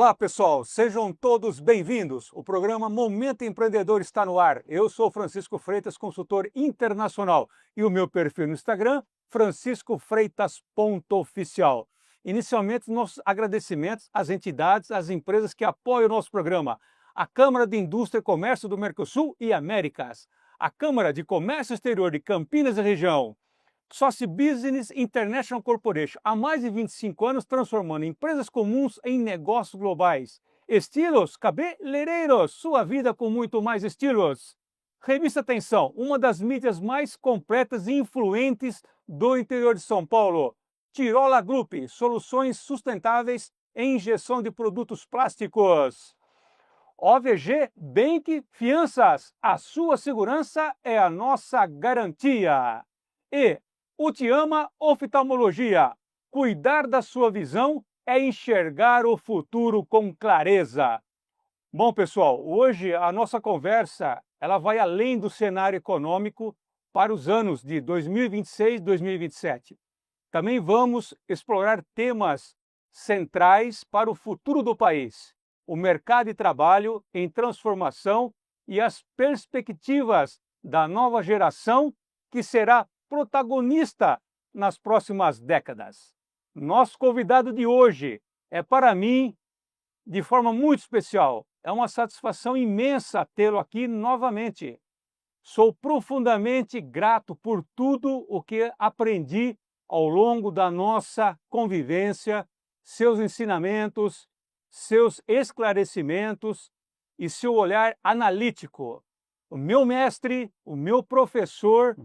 Olá, pessoal, sejam todos bem-vindos. O programa Momento Empreendedor está no ar. Eu sou Francisco Freitas, consultor internacional, e o meu perfil no Instagram, franciscofreitas.oficial. Inicialmente, nossos agradecimentos às entidades, às empresas que apoiam o nosso programa. A Câmara de Indústria e Comércio do Mercosul e Américas, a Câmara de Comércio Exterior de Campinas e Região, Soci Business International Corporation, há mais de 25 anos transformando empresas comuns em negócios globais. Estilos cabeleireiros, sua vida com muito mais estilos. Revista Atenção, uma das mídias mais completas e influentes do interior de São Paulo. Tirola Group, soluções sustentáveis em injeção de produtos plásticos. OVG Bank Fianças, a sua segurança é a nossa garantia. E Utiama Oftalmologia, cuidar da sua visão é enxergar o futuro com clareza. Bom, pessoal, hoje a nossa conversa ela vai além do cenário econômico para os anos de 2026 e 2027. Também vamos explorar temas centrais para o futuro do país, o mercado de trabalho em transformação e as perspectivas da nova geração que será protagonista nas próximas décadas. Nosso convidado de hoje é, para mim, de forma muito especial. É uma satisfação imensa tê-lo aqui novamente. Sou profundamente grato por tudo o que aprendi ao longo da nossa convivência, seus ensinamentos, seus esclarecimentos e seu olhar analítico. O meu mestre, o meu professor,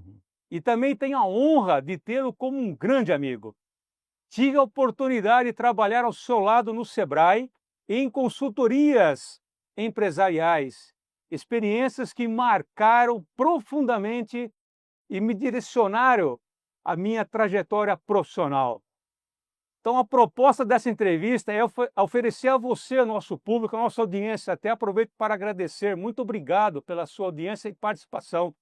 e também tenho a honra de tê-lo como um grande amigo. Tive a oportunidade de trabalhar ao seu lado no Sebrae e em consultorias empresariais, experiências que marcaram profundamente e me direcionaram a minha trajetória profissional. Então, a proposta dessa entrevista é oferecer a você, ao nosso público, a nossa audiência. Até aproveito para agradecer. Muito obrigado pela sua audiência e participação.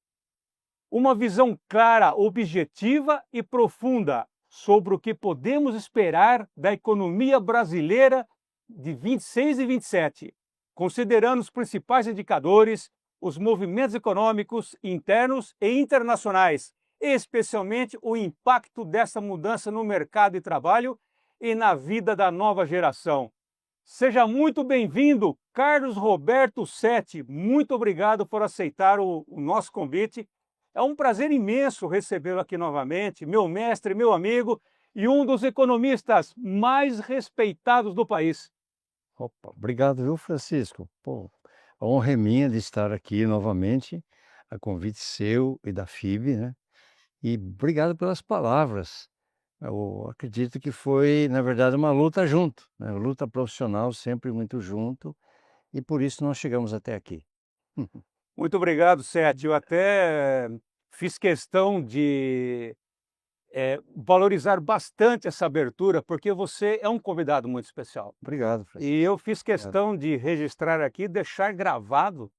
Uma visão clara, objetiva e profunda sobre o que podemos esperar da economia brasileira de 26 e 27, considerando os principais indicadores, os movimentos econômicos internos e internacionais, especialmente o impacto dessa mudança no mercado de trabalho e na vida da nova geração. Seja muito bem-vindo, Carlos Roberto Setti. Muito obrigado por aceitar o nosso convite. É um prazer imenso recebê-lo aqui novamente, meu mestre, meu amigo e um dos economistas mais respeitados do país. Opa, obrigado, viu, Francisco? Pô, a honra é minha de estar aqui novamente, a convite seu e da FIB, né? E obrigado pelas palavras. Eu acredito que foi, na verdade, uma luta junto, né? Luta profissional sempre muito junto, e por isso nós chegamos até aqui. Muito obrigado, Sete. Eu até fiz questão de valorizar bastante essa abertura, porque você é um convidado muito especial. Obrigado, E Francisco. eu fiz Obrigado. questão de registrar aqui, deixar gravado,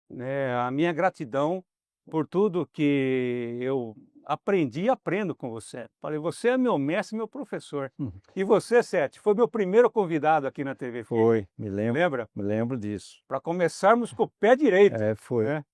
né, a minha gratidão por tudo que eu aprendi e aprendo com você. Falei, você é meu mestre, meu professor. E você, Sete, foi meu primeiro convidado aqui na TV. Foi, Lembra? me lembro disso. Para começarmos com o pé direito. Foi. Né?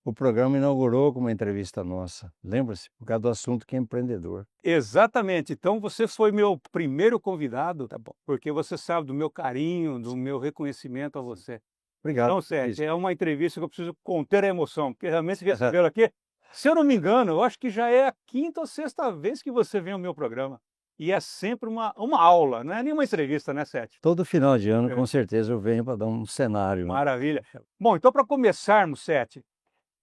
O programa inaugurou com uma entrevista nossa, lembra-se? Por causa do assunto que é empreendedor. Exatamente. Então você foi meu primeiro convidado, tá bom, porque você sabe do meu carinho, do meu reconhecimento a você. Obrigado. Então, Sete, é uma entrevista que eu preciso conter a emoção, porque realmente recebê-lo aqui, se eu não me engano, eu acho que já é a 5ª ou 6ª vez que você vem ao meu programa. E é sempre uma aula, não é nenhuma entrevista, né, Sete? Todo final de ano, com certeza, eu venho para dar um cenário. Né? Maravilha. Bom, então para começarmos, Sete,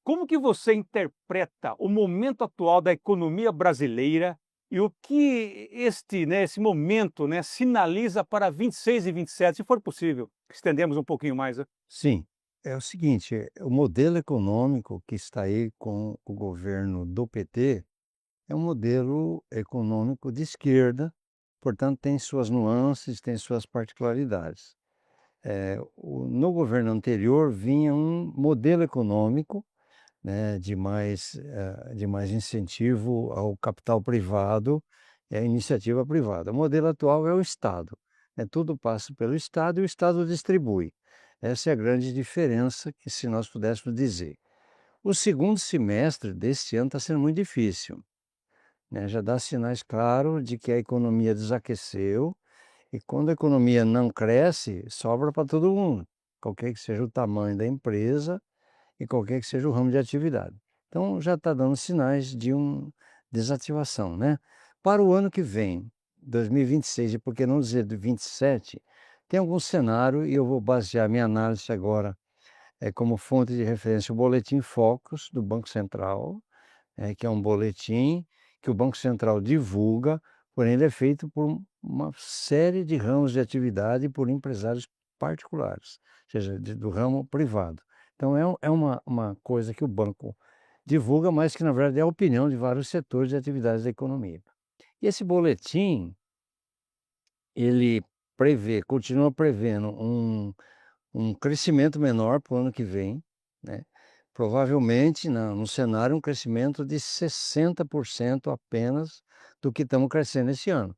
como que você interpreta o momento atual da economia brasileira e o que esse momento, né, sinaliza para 26 e 27, se for possível? Estendemos um pouquinho mais. Né? Sim, é o seguinte, o modelo econômico que está aí com o governo do PT é um modelo econômico de esquerda, portanto tem suas nuances, tem suas particularidades. No governo anterior vinha um modelo econômico, né, de mais incentivo ao capital privado e à iniciativa privada. O modelo atual é o Estado. Tudo passa pelo Estado e o Estado distribui. Essa é a grande diferença que se nós pudéssemos dizer. O segundo semestre deste ano está sendo muito difícil, né, já dá sinais claros de que a economia desaqueceu e quando a economia não cresce, sobra para todo mundo, qualquer que seja o tamanho da empresa e qualquer que seja o ramo de atividade. Então já está dando sinais de desativação, né. Para o ano que vem, 2026 e por que não dizer de 27, tem algum cenário e eu vou basear minha análise agora, como fonte de referência o boletim Focus do Banco Central, que é um boletim que o Banco Central divulga, porém ele é feito por uma série de ramos de atividade por empresários particulares, ou seja, do ramo privado. Então é uma coisa que o banco divulga, mas que na verdade é a opinião de vários setores de atividades da economia. E esse boletim, ele continua prevendo um crescimento menor para o ano que vem, né, provavelmente no cenário um crescimento de 60% apenas do que estamos crescendo esse ano.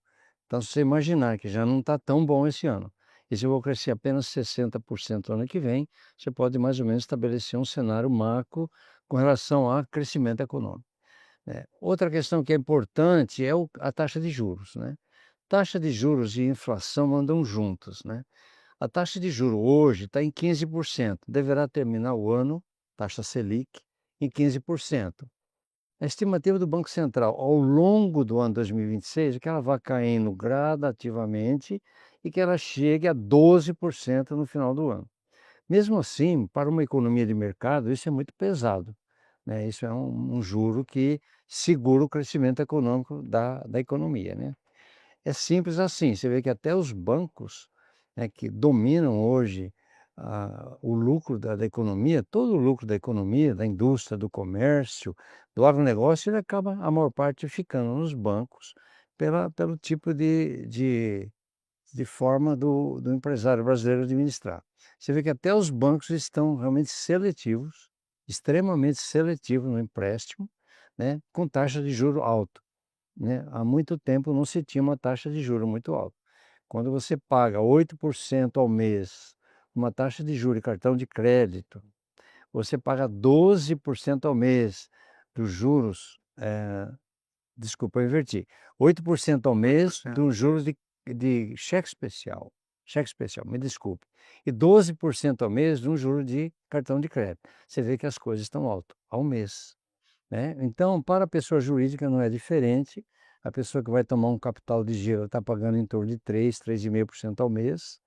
Então se você imaginar que já não está tão bom esse ano, e se eu vou crescer apenas 60% ano que vem, você pode mais ou menos estabelecer um cenário macro com relação a crescimento econômico, né. Outra questão que é importante é a taxa de juros, né. Taxa de juros e inflação andam juntas, né. A taxa de juro hoje está em 15%, deverá terminar o ano, taxa Selic, em 15%. A estimativa do Banco Central ao longo do ano 2026 é que ela vá caindo gradativamente e que ela chegue a 12% no final do ano. Mesmo assim, para uma economia de mercado, isso é muito pesado, né? Isso é um juro que segura o crescimento econômico da economia, né? É simples assim, você vê que até os bancos, né, que dominam hoje o lucro da economia, todo o lucro da economia, da indústria, do comércio, do agronegócio, ele acaba, a maior parte, ficando nos bancos pelo tipo de forma do empresário brasileiro administrar. Você vê que até os bancos estão realmente seletivos, extremamente seletivos no empréstimo, né, com taxa de juro alta, né. Há muito tempo não se tinha uma taxa de juro muito alta. Quando você paga 8% ao mês, uma taxa de juros de cartão de crédito, você paga 12% ao mês dos juros, desculpa, eu inverti, 8% ao mês 8%. dos juros de cheque especial, me desculpe, e 12% ao mês de um juro de cartão de crédito. Você vê que as coisas estão altas, ao mês, né. Então, para a pessoa jurídica não é diferente, a pessoa que vai tomar um capital de giro está pagando em torno de 3,5% ao mês,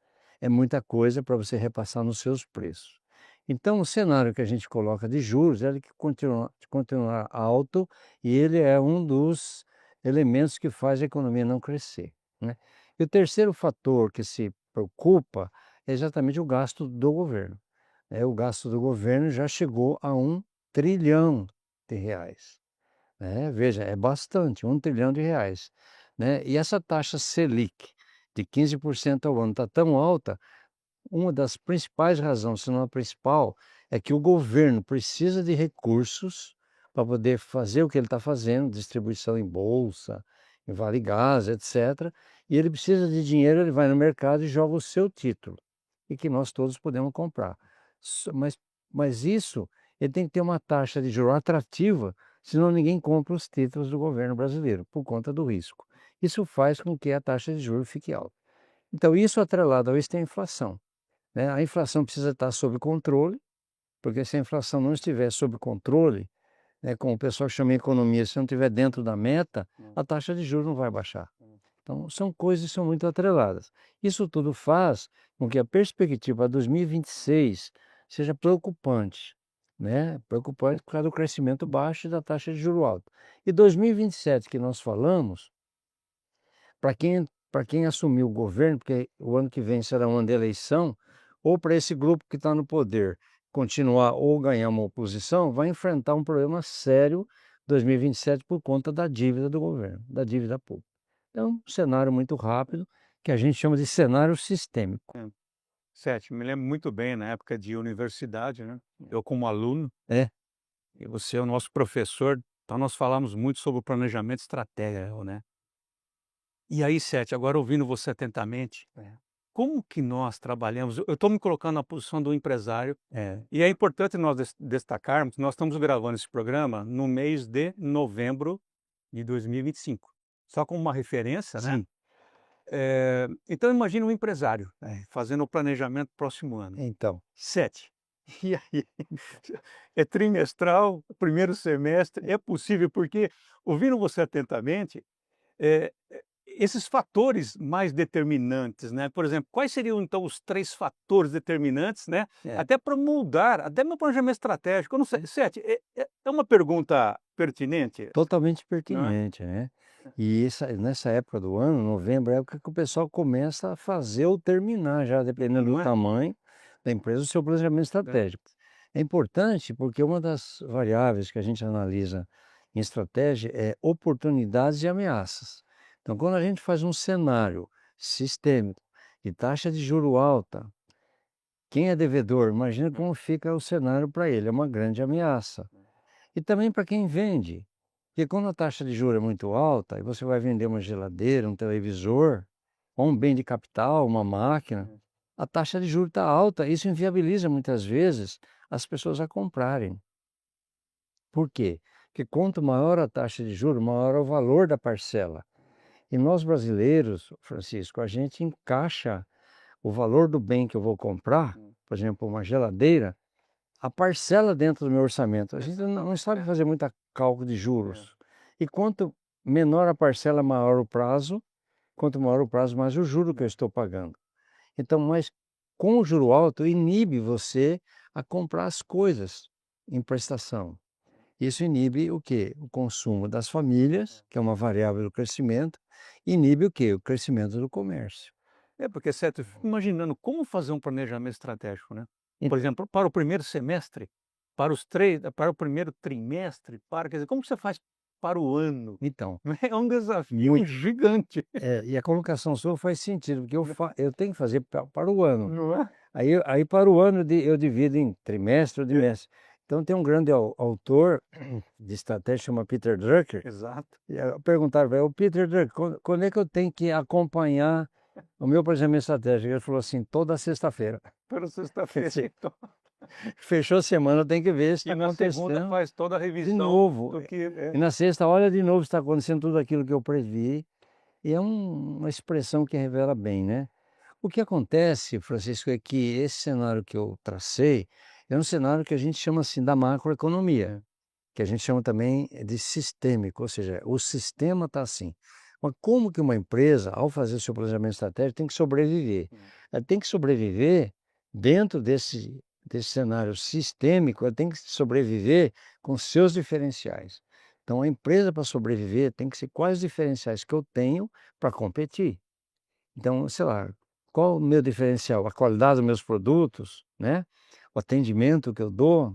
é muita coisa para você repassar nos seus preços. Então o cenário que a gente coloca de juros, ele que continuar alto e ele é um dos elementos que faz a economia não crescer, né. E o terceiro fator que se preocupa é exatamente o gasto do governo, o gasto do governo já chegou a 1 trilhão de reais, né, veja, é bastante, 1 trilhão de reais, né. E essa taxa Selic de 15% ao ano está tão alta, uma das principais razões, se não a principal, é que o governo precisa de recursos para poder fazer o que ele está fazendo, distribuição em bolsa, em vale gás, etcétera, e ele precisa de dinheiro, ele vai no mercado e joga o seu título, e que nós todos podemos comprar. So mas isso, ele tem que ter uma taxa de juros atrativa, senão ninguém compra os títulos do governo brasileiro, por conta do risco. Isso faz com que a taxa de juros fique alta. Então isso atrelado a isso tem a inflação, né. A inflação precisa estar sob controle, porque se a inflação não estiver sob controle, né, como o pessoal chama em economia, se não estiver dentro da meta, a taxa de juros não vai baixar. Então são coisas que são muito atreladas. Isso tudo faz com que a perspectiva para 2026 seja preocupante, né, preocupante por causa do crescimento baixo e da taxa de juro alta. E 2027 que nós falamos, para quem assumir o governo, porque o ano que vem será um ano de eleição, ou para esse grupo que está no poder continuar ou ganhar uma oposição, vai enfrentar um problema sério 2027 por conta da dívida do governo, da dívida pública. Então, um cenário muito rápido, que a gente chama de cenário sistêmico. É. Sete, me lembro muito bem na época de universidade, né, eu como aluno, É, e você é o nosso professor, então nós falamos muito sobre o planejamento estratégico, né. E aí, Sete, agora ouvindo você atentamente, É. como que nós trabalhamos? Eu estou me colocando na posição do empresário, É. e é importante nós destacarmos, nós estamos gravando esse programa no mês de novembro de 2025. Só como uma referência, né? Sim. Então imagine um empresário É. fazendo o planejamento do próximo ano. Então, 7. E aí? É trimestral, primeiro semestre, é possível, porque, ouvindo você atentamente, eh, esses fatores mais determinantes, né, por exemplo, quais seriam então os 3 fatores determinantes, né, é até para moldar até meu planejamento estratégico? Eu não sei, Sete, é uma pergunta pertinente, totalmente não é? pertinente, né. E nessa época do ano, novembro, é a época que o pessoal começa a fazer ou terminar já, dependendo do Não é? tamanho da empresa, o seu planejamento É. estratégico. É importante porque uma das variáveis que a gente analisa em estratégia é oportunidades e ameaças. Então, quando a gente faz um cenário sistêmico de taxa de juro alta, quem é devedor, imagina como fica o cenário para ele, é uma grande ameaça. E também para quem vende, porque quando a taxa de juros é muito alta e você vai vender uma geladeira, um televisor, ou um bem de capital, uma máquina, a taxa de juros está alta, isso inviabiliza muitas vezes as pessoas a comprarem. Por quê? Porque quanto maior a taxa de juros, maior é o valor da parcela. E nós brasileiros, Francisco, a gente encaixa o valor do bem que eu vou comprar, por exemplo, uma geladeira, a parcela dentro do meu orçamento. A gente não sabe fazer muita cálculo de juros. E quanto menor a parcela, maior o prazo. Quanto maior o prazo, mais o juro que eu estou pagando. Então, mas com o juro alto, inibe você a comprar as coisas em prestação. Isso inibe o quê? O consumo das famílias, que é uma variável do crescimento, inibe o quê? O crescimento do comércio. É, porque, certo, eu fico imaginando como fazer um planejamento estratégico, né. Por Então, exemplo, para o primeiro semestre, para o primeiro trimestre, quer dizer, como que você faz para o ano? então, É um desafio muito. gigante, E a colocação sua faz sentido, porque eu tenho que fazer para o ano. não é? Aí para o ano eu divido em trimestre ou É, bimestre. Então tem um grande autor de estratégia, chama Peter Drucker, exato. e perguntaram para ele: "Ô Peter Drucker, quando é que eu tenho que acompanhar o meu planejamento estratégico?" Ele falou assim: "Toda sexta-feira." Para Quer sexta-feira, dizer, então. fechou a semana, tem que ver se está E na segunda acontecendo faz toda a de revisão novo. do que E na sexta, olha de novo se está acontecendo tudo aquilo que eu previ. E é uma expressão que revela bem, né? O que acontece, Francisco, é que esse cenário que eu tracei é um cenário que a gente chama assim da macroeconomia, é. que a gente chama também de sistêmico, ou seja, o sistema está assim. Mas como que uma empresa, ao fazer o seu planejamento estratégico, tem que sobreviver? Ela tem que sobreviver dentro desse cenário sistêmico, ela tem que sobreviver com seus diferenciais. Então, a empresa, para sobreviver, tem que ser quais os diferenciais que eu tenho para competir. Então, sei lá, qual o meu diferencial? A qualidade dos meus produtos, né? O atendimento que eu dou,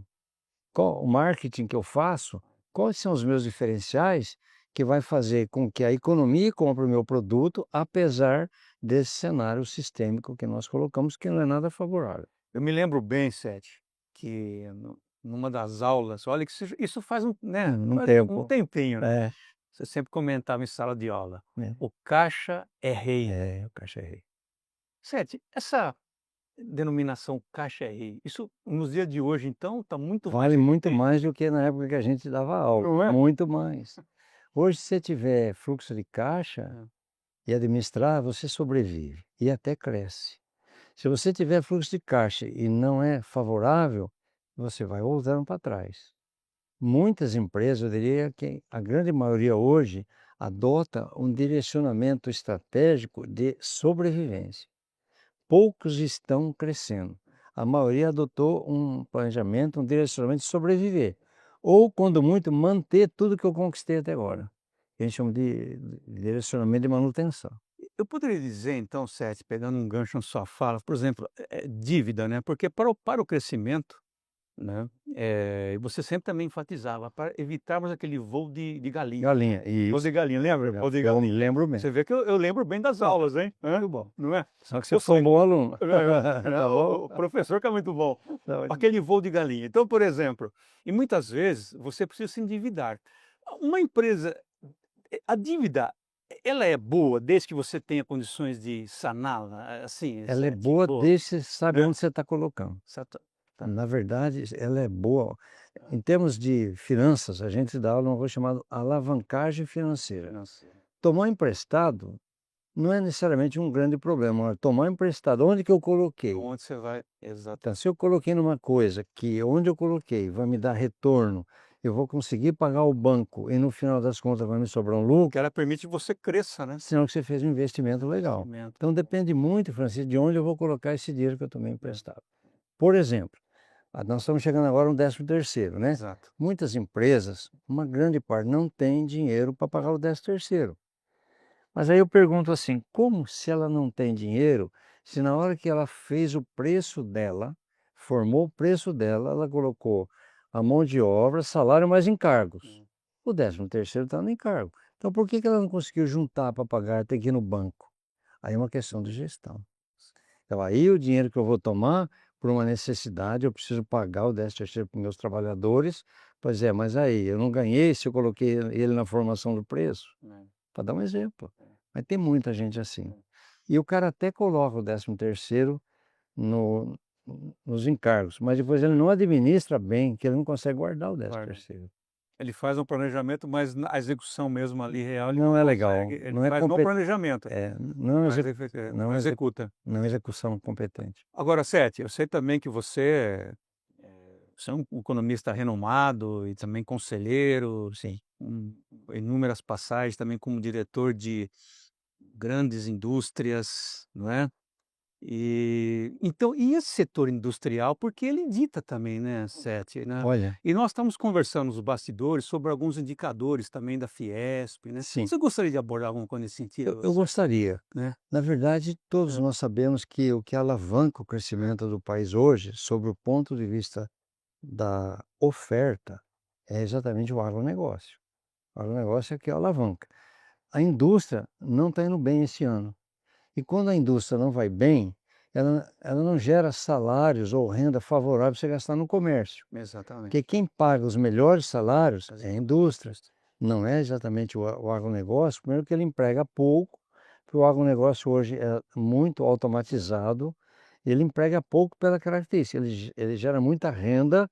qual o marketing que eu faço, quais são os meus diferenciais que vai fazer com que a economia compre o meu produto, apesar desse cenário sistêmico que nós colocamos, que não é nada favorável. Eu me lembro bem, Sete, que numa das aulas, olha que isso faz Um faz um tempo. tempinho, né, É, você sempre comentava em sala de aula: é, "O caixa é rei". o caixa é rei. Sete, essa denominação caixa é rei, isso nos dias de hoje então está muito Vale muito mais do que na época que a gente dava aula, não é? muito mais. Hoje, se você tiver fluxo de caixa É. e administrar, você sobrevive e até cresce. Se você tiver fluxo de caixa e não é favorável, você vai voltando para trás. Muitas empresas, eu diria que a grande maioria hoje, adota um direcionamento estratégico de sobrevivência. Poucos estão crescendo. A maioria adotou um planejamento, um direcionamento de sobreviver. Ou, quando muito, manter tudo que eu conquistei até agora. Que a gente chama de direcionamento de manutenção. Eu poderia dizer então, Sete, pegando um gancho na sua fala, por exemplo, dívida, né, porque para o crescimento, né, e você sempre também enfatizava, para evitarmos aquele voo de galinha. Galinha, Voo isso. de galinha, lembra? Voo de Eu me galinha. lembro bem. Você vê que eu lembro bem das aulas, hein? Muito bom. Não é? Só que você Eu foi um sei. bom aluno. Tá O bom? professor que é muito bom. Tá ótimo. Aquele voo de galinha. Então, por exemplo, e muitas vezes você precisa se endividar. Uma empresa, a dívida ela é boa desde que você tenha condições de saná-la, assim, Ela é Sete, boa boa, desde que você sabe né? onde você está colocando. Certo, tá. Na verdade, ela é boa. Em termos de finanças, a gente dá aula num curso chamado alavancagem financeira. Financeiro. Tomar emprestado não é necessariamente um grande problema. Agora, tomar emprestado, onde que eu coloquei? Aonde você vai exato. Então, se eu coloquei numa coisa que onde eu coloquei vai me dar retorno, eu vou conseguir pagar o banco e no final das contas vai me sobrar um Que lucro, ela permite que você cresça, né? senão que você fez um investimento legal. Investimento. Então depende muito, Francisco, de onde eu vou colocar esse dinheiro que eu tomei É, emprestado. Por exemplo, nós estamos chegando agora no 13º, né? exato. Muitas empresas, uma grande parte, não tem dinheiro para pagar o 13º. Mas aí eu pergunto assim, como se ela não tem dinheiro, se na hora que ela fez o preço dela, formou o preço dela, ela colocou a mão de obra, salário mais encargos. Hum. O 13º está no encargo. Então por que que ela não conseguiu juntar para pagar, tem que ir no banco? Aí é uma questão de gestão. Então aí o dinheiro que eu vou tomar, por uma necessidade, eu preciso pagar o 13º para os meus trabalhadores. Pois é, mas aí eu não ganhei se eu coloquei ele na formação do preço. É, Para dar um exemplo, é, mas tem muita gente assim. é. E o cara até coloca o 13º no nos encargos, mas depois ele não administra bem, que ele não consegue guardar o décimo Guarda. terceiro. Ele faz um planejamento, mas a execução mesmo ali real ele Não não é legal, consegue, ele não é faz bom compet planejamento, não mas não não execu executa. não execução competente. Agora, Sete, eu sei também que você é um economista renomado e também conselheiro, Sim. com inúmeras passagens também como diretor de grandes indústrias, não é? Então, e esse setor industrial, porque ele dita também, né, Sete, né? Olha, E nós estamos conversando nos bastidores sobre alguns indicadores também da Fiesp, né? sim, Você gostaria de abordar alguma coisa nesse eu sentido, gostaria. né? Na verdade, todos É, nós sabemos que o que alavanca o crescimento do país hoje, sob o ponto de vista da oferta, é exatamente o agronegócio. O agronegócio é que alavanca. A indústria não está indo bem esse ano. E quando a indústria não vai bem, ela não gera salários ou renda favorável para você gastar no comércio. Porque exatamente. quem paga os melhores salários As é a indústria, indústrias. não é exatamente o agronegócio. Primeiro que ele emprega pouco, porque o agronegócio hoje é muito automatizado, ele emprega pouco pela característica, ele gera muita renda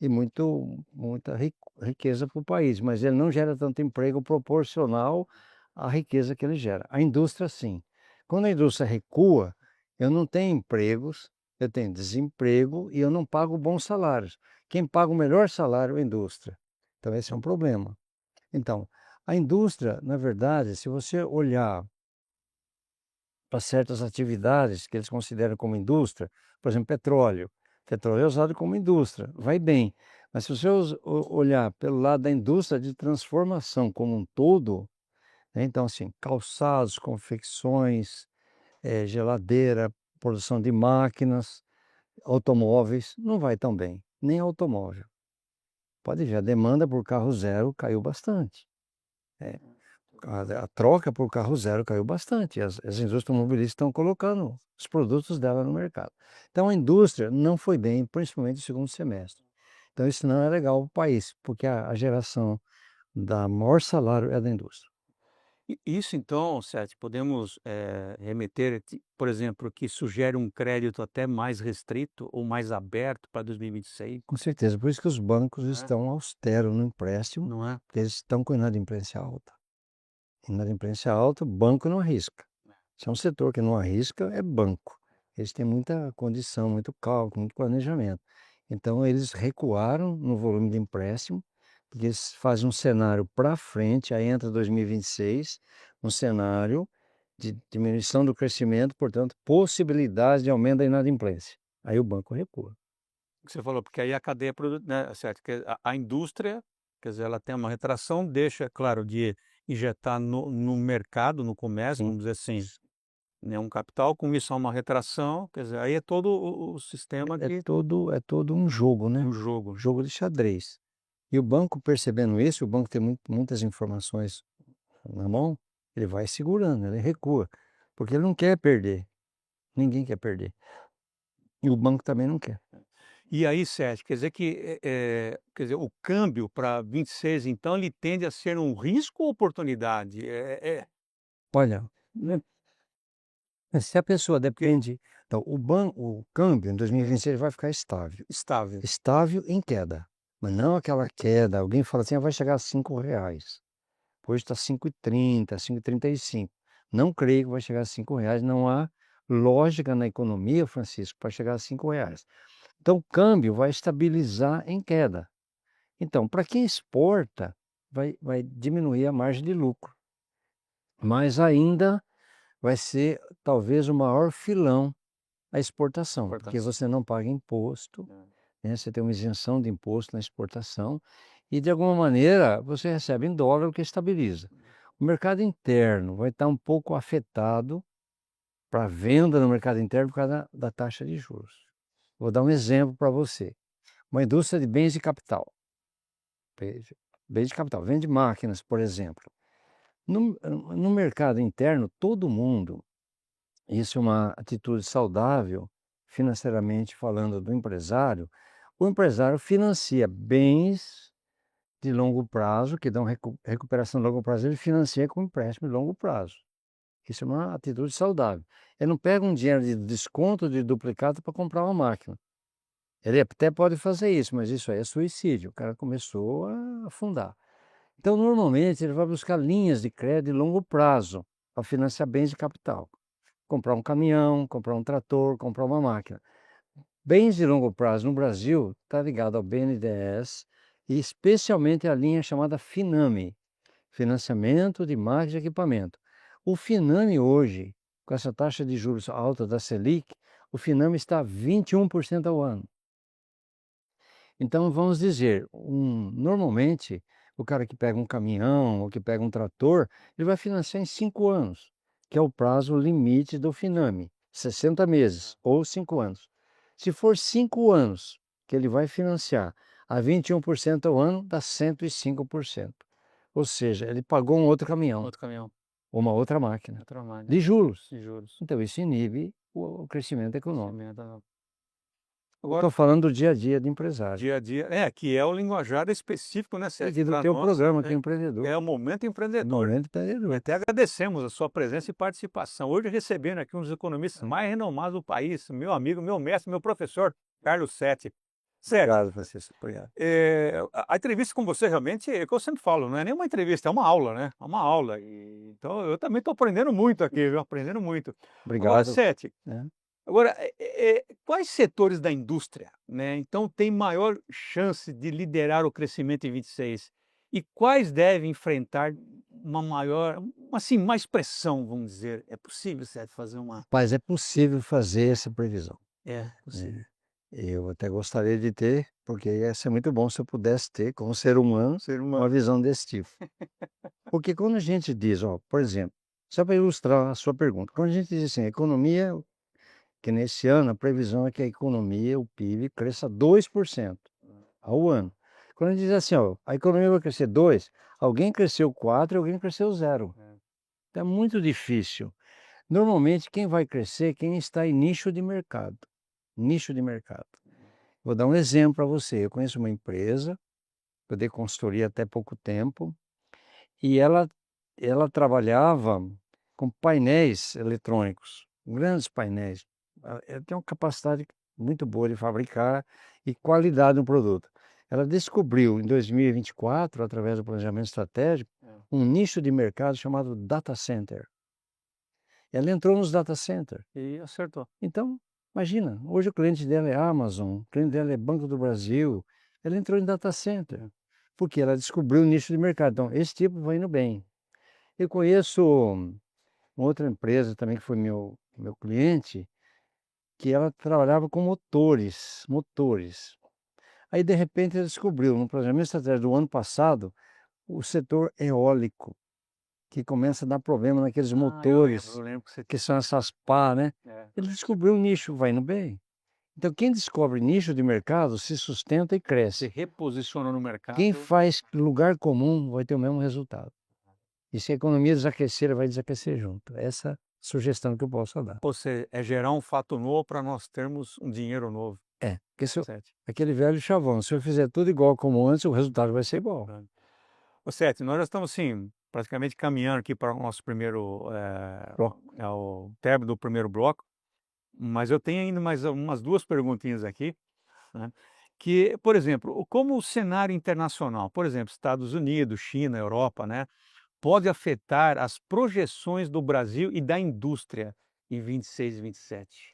e muita riqueza para o país, mas ele não gera tanto emprego proporcional à riqueza que ele gera. A indústria sim. Quando a indústria recua, eu não tenho empregos, eu tenho desemprego e eu não pago bons salários. Quem paga o melhor salário é a indústria. Então esse é um problema. Então, a indústria, na verdade, se você olhar para certas atividades que eles consideram como indústria, por exemplo, petróleo. Petróleo é usado como indústria, vai bem. Mas se você olhar pelo lado da indústria de transformação como um todo, né, então assim, calçados, confecções, geladeira, produção de máquinas, automóveis, não vai tão bem, nem automóvel. Pode ver, a demanda por carro zero caiu bastante. É. A troca por carro zero caiu bastante, as indústrias automobilistas estão colocando os produtos dela no mercado. Então a indústria não foi bem, principalmente no segundo semestre. Então isso não é legal para o país, porque a geração da maior salário é da indústria. E isso então, Sete, podemos, remeter, por exemplo, que sugere um crédito até mais restrito ou mais aberto para 2026, Com certeza, por isso que os bancos não é? estão austeros no empréstimo, Não é? porque eles estão com inadimplência alta. Inadimplência alta, o banco não arrisca. Se é um setor que não arrisca, é banco. Eles têm muita condição, muito cálculo, muito planejamento. Então, eles recuaram no volume de empréstimo, porque eles fazem um cenário para frente, aí entra 2026, um cenário de diminuição do crescimento, portanto, possibilidade de aumento da inadimplência. Aí o banco recua. O que você falou, porque aí a cadeia produ né, certo, que a indústria, quer dizer, ela tem uma retração, deixa, claro, de injetar no mercado, no comércio, Sim, vamos dizer assim, né, um capital, com isso há uma retração, quer dizer, aí é todo o sistema que é todo um jogo, né? um jogo. Jogo de xadrez. E o banco percebendo isso, o banco tem muitas informações na mão, ele vai segurando, ele recua, porque ele não quer perder, ninguém quer perder. E o banco também não quer. E aí, Sérgio, quer dizer que, quer dizer, o câmbio para 26, então, ele tende a ser um risco ou oportunidade? Olha, né, se a pessoa depende então o câmbio em 2026 vai ficar estável. Estável. Estável em queda, mas não aquela queda, alguém fala assim: "Ah, vai chegar a R$ 5. Hoje está 5,30, 5,35. Não creio que vai chegar a R$ 5, não há lógica na economia, Francisco, para chegar a R$ 5. Então o câmbio vai estabilizar em queda. Então, para quem exporta, vai diminuir a margem de lucro, mas ainda vai ser talvez o maior filão a exportação, porque Exportação. você não paga imposto, É. né, você tem uma isenção de imposto na exportação e de alguma maneira você recebe em dólar, o que estabiliza. O mercado interno vai estar um pouco afetado para venda no mercado interno por causa da taxa de juros. Vou dar um exemplo para você. Uma indústria de bens de capital. Veja, bens de capital, vende máquinas, por exemplo. No mercado interno, todo mundo, isso é uma atitude saudável, financeiramente falando, do empresário. O empresário financia bens de longo prazo, que dão recuperação de longo prazo, ele financia com empréstimo de longo prazo. Isso é uma atitude saudável. Ele não pega um dinheiro de desconto de duplicata para comprar uma máquina. Ele até pode fazer isso, mas isso aí é suicídio. O cara começou a afundar. Então, normalmente, ele vai buscar linhas de crédito de longo prazo para financiar bens de capital. Comprar um caminhão, comprar um trator, comprar uma máquina. Bens de longo prazo no Brasil está ligado ao BNDES e especialmente a linha chamada Finame, Financiamento de Máquinas e Equipamento. O Finame hoje, com essa taxa de juros alta da Selic, o Finame está a 21% ao ano. Então vamos dizer, normalmente o cara que pega um caminhão ou que pega um trator, ele vai financiar em 5 anos, que é o prazo limite do Finame, 60 meses ou 5 anos. Se for 5 anos que ele vai financiar a 21% ao ano, dá 105%. Ou seja, ele pagou um outro caminhão Outro caminhão. ou uma outra máquina Outra máquina. de juros. De juros. Então isso inibe o crescimento econômico. Cimento. Eu Agora, estou falando do dia a dia de empresário. dia a dia. Que é o linguajar específico, né, E Sérgio? do Para teu nós, programa aqui, Empreendedor. é o Momento É Empreendedor. momento E empreendedor. até agradecemos a sua presença e participação. Hoje recebendo aqui um dos economistas mais renomados do país, meu amigo, meu mestre, meu professor, Carlos Setti. Sérgio, Obrigado, Francisco. Obrigado. a entrevista com você realmente, é o que eu sempre falo, não é nem uma entrevista, é uma aula, né? É uma aula. Então eu também estou aprendendo muito aqui, viu? Aprendendo muito. Agora, Obrigado. Sete, Né? agora, quais setores da indústria, né, então tem maior chance de liderar o crescimento em 26? E quais devem enfrentar uma maior, assim, mais pressão, vamos dizer? É possível, Sérgio, fazer uma... Mas é possível fazer essa previsão, É né? possível. Eu até gostaria de ter, porque ia ser muito bom se eu pudesse ter, como ser humano, Ser uma uma... visão desse tipo. Porque quando a gente diz, ó, por exemplo, só para ilustrar a sua pergunta, quando a gente diz assim, economia, que nesse ano a previsão é que a economia, o PIB, cresça 2% ao ano. Quando a gente diz assim, ó, a economia vai crescer 2, alguém cresceu 4 e alguém cresceu 0. Então é muito difícil. Normalmente quem vai crescer é quem está em nicho de mercado. Nicho de mercado. Vou dar um exemplo para você. Eu conheço uma empresa, eu dei consultoria até pouco tempo, e ela trabalhava com painéis eletrônicos, grandes painéis. Ela tem uma capacidade muito boa de fabricar e qualidade no produto. Ela descobriu em 2024, através do planejamento estratégico, um nicho de mercado chamado data center. Ela entrou nos data center. E acertou. Então, imagina, hoje o cliente dela é Amazon, o cliente dela é Banco do Brasil. Ela entrou em data center, porque ela descobriu o nicho de mercado. Então, esse tipo vai indo bem. Eu conheço uma outra empresa também que foi meu cliente, que ela trabalhava com motores. Aí, de repente, ela descobriu, no planejamento estratégico do ano passado, o setor eólico, que começa a dar problema naqueles Eu motores, lembro que você... que são essas pá, né? É. Ele descobriu um nicho, vai indo bem. Então, quem descobre nicho de mercado se sustenta e Se cresce. reposicionou no mercado. Quem faz lugar comum vai ter o mesmo resultado. E se a economia desaquecer, ela vai desaquecer junto. Essa sugestão que eu posso dar. Ou seja, é gerar um fato novo para nós termos um dinheiro novo. Porque se Sete. aquele velho chavão, se eu fizer tudo igual como antes, o resultado vai ser igual. Ô, Sete, nós já estamos assim, praticamente caminhando aqui para o nosso primeiro, Bloco. o término do primeiro bloco, mas eu tenho ainda mais umas 2 perguntinhas aqui, né, que, por exemplo, como o cenário internacional, por exemplo, Estados Unidos, China, Europa, né, pode afetar as projeções do Brasil e da indústria em 26 e 27?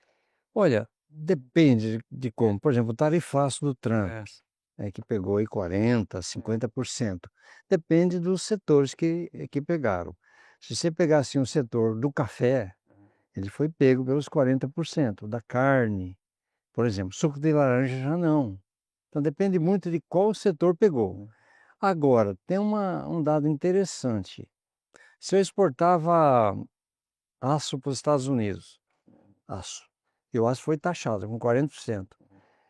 Olha, depende de como. Por exemplo, o tarifaço do Trump, É, que pegou aí 40, 50%. Depende dos setores que pegaram. Se você pegar, assim, o setor do café, ele foi pego pelos 40%, da carne, por exemplo, suco de laranja já não. Então depende muito de qual setor pegou. Agora, tem um dado interessante. Se eu exportava aço para os Estados Unidos, aço, e o aço foi taxado com 40%.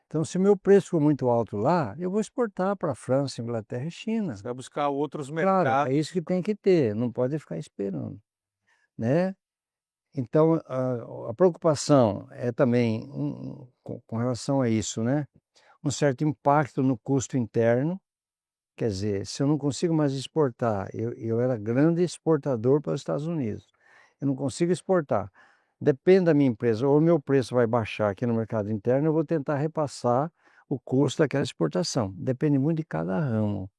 Então, se o meu preço for muito alto lá, eu vou exportar para a França, Inglaterra e China. você vai buscar outros Claro, é mercados. isso que tem que ter, não pode ficar esperando, né. Então, a preocupação é também com relação a isso, né, um certo impacto no custo interno, quer dizer, se eu não consigo mais exportar, eu era grande exportador para os Estados Unidos, eu não consigo exportar, depende da minha empresa, ou o meu preço vai baixar aqui no mercado interno, eu vou tentar repassar o custo daquela exportação, depende muito de cada ramo,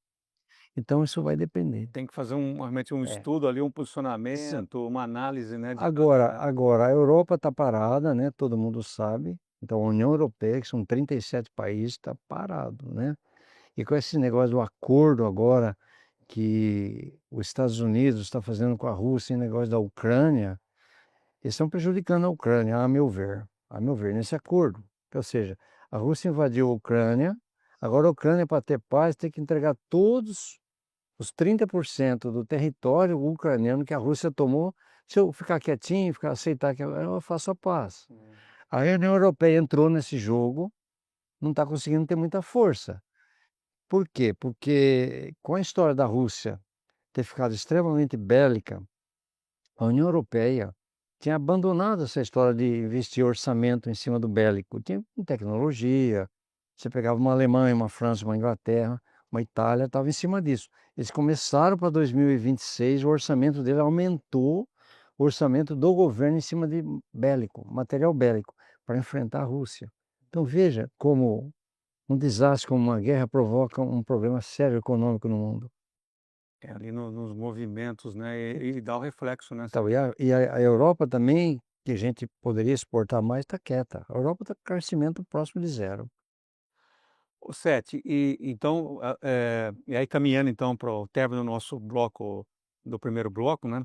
então isso vai depender. Tem que fazer realmente um É. estudo ali, um Sim. posicionamento, uma análise, né, de Agora cada. agora a Europa está parada, né, todo mundo sabe, então a União Europeia, que são 37 países, está parado, né. E com esse negócio do acordo agora que os Estados Unidos está fazendo com a Rússia em negócio da Ucrânia, eles estão prejudicando a Ucrânia, a meu ver, nesse acordo. Ou seja, a Rússia invadiu a Ucrânia, agora a Ucrânia, para ter paz, tem que entregar todos os 30% do território ucraniano que a Rússia tomou. Se eu ficar quietinho, ficar aceitar que eu faço a paz. Aí a União Europeia entrou nesse jogo, não está conseguindo ter muita força. Por quê? Porque com a história da Rússia ter ficado extremamente bélica, a União Europeia tinha abandonado essa história de investir orçamento em cima do bélico. Tinha em tecnologia, você pegava uma Alemanha, uma França, uma Inglaterra, uma Itália, estava em cima disso. Eles começaram para 2026, o orçamento dele aumentou, o orçamento do governo em cima de bélico, material bélico, para enfrentar a Rússia. Então veja como um desastre como uma guerra provoca um problema sério econômico no mundo. Ali nos movimentos, né, e dá o reflexo, né. Então, e a Europa também, que a gente poderia exportar mais, está quieta. A Europa está com crescimento próximo de zero. Ô Sete, e então, e aí caminhando então para o término do nosso bloco, do primeiro bloco, né,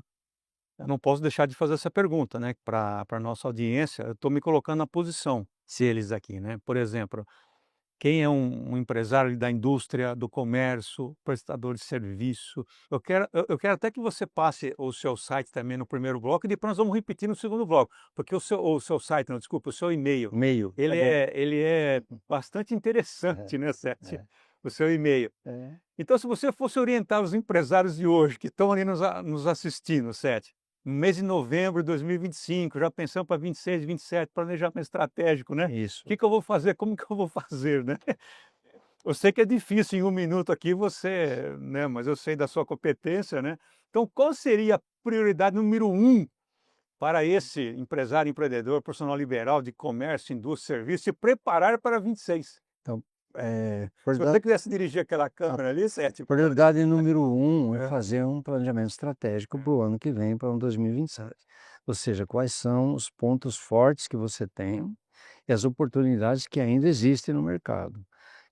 eu não posso deixar de fazer essa pergunta, né, para nossa audiência, eu estou me colocando na posição deles aqui, né. Por exemplo, quem é um empresário da indústria, do comércio, prestador de serviço, eu quero até que você passe o seu site também no primeiro bloco e depois nós vamos repetir no segundo bloco, porque o seu site não, desculpa, o seu e-mail, Meio, tá ele bom. é ele é bastante É, interessante, né, Sete, é, o seu e-mail. é. Então se você fosse orientar os empresários de hoje que estão ali nos assistindo, Sete, no mês de novembro de 2025, já pensando para 26, 27, planejamento estratégico, né. O Isso. que que eu vou fazer? Como que eu vou fazer, né? Eu sei que é difícil em 1 minuto aqui você, né, mas eu sei da sua competência, né. Então qual seria a prioridade número um para esse empresário, empreendedor, profissional liberal de comércio, indústria, serviço, se preparar para 26? Então, Se você quisesse dirigir aquela a câmera ali, Sete, prioridade número um é é, fazer um planejamento estratégico para o ano que vem, para um 2027. Ou seja, quais são os pontos fortes que você tem e as oportunidades que ainda existem no mercado.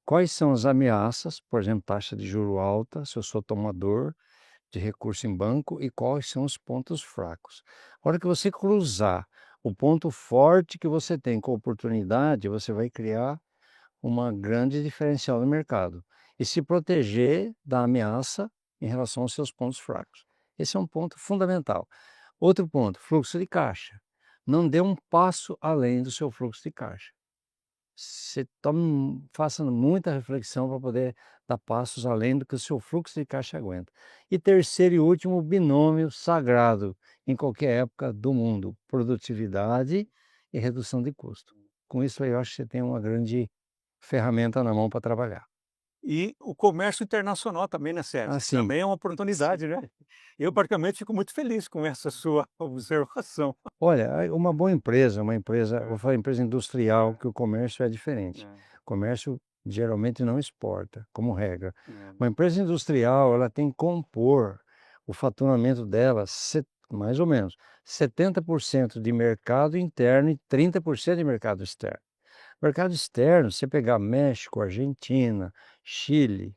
Quais são as ameaças, por exemplo, taxa de juro alta, se eu sou tomador de recurso em banco, e quais são os pontos fracos. A hora que você cruzar o ponto forte que você tem com a oportunidade, você vai criar uma grande diferencial no mercado e se proteger da ameaça em relação aos seus pontos fracos. Esse é um ponto fundamental. Outro ponto, fluxo de caixa. Não dê um passo além do seu fluxo de caixa. Você faça muita reflexão para poder dar passos além do que o seu fluxo de caixa aguenta. E terceiro e último, o binômio sagrado em qualquer época do mundo: produtividade e redução de custo. Com isso aí eu acho que você tem uma grande ferramenta na mão para trabalhar. E o comércio internacional também, né, Sérgio? Assim, Também é uma oportunidade, né? Eu, particularmente, fico muito feliz com essa sua observação. olha, uma boa empresa, vou É, falar empresa industrial, que o comércio é diferente. é, O comércio geralmente não exporta, como regra. é. Uma empresa industrial, ela tem que compor o faturamento dela, mais ou menos, 70% de mercado interno e 30% de mercado externo. Mercado externo, você pegar México, Argentina, Chile,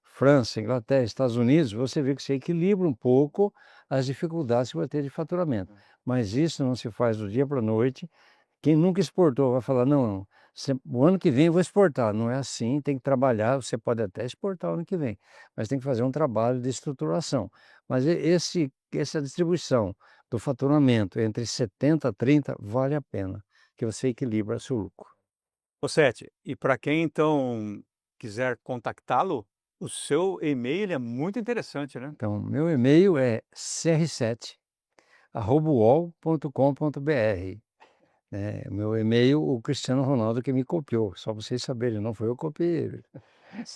França, Inglaterra, Estados Unidos, você vê que você equilibra um pouco as dificuldades que vai ter de faturamento. Mas isso não se faz do dia para a noite. Quem nunca exportou vai falar: não, o ano que vem eu vou exportar. Não é assim, tem que trabalhar. Você pode até exportar o ano que vem, mas tem que fazer um trabalho de estruturação. Mas essa distribuição do faturamento entre 70 a 30 vale a pena, que você equilibra seu lucro. Ô Sete, e para quem então quiser contactá-lo, o seu e-mail ele é muito interessante, né? Então, meu e-mail é cr7@uol.com.br. Meu e-mail, o Cristiano Ronaldo que me copiou, só pra vocês saberem, não foi eu que copiei ele,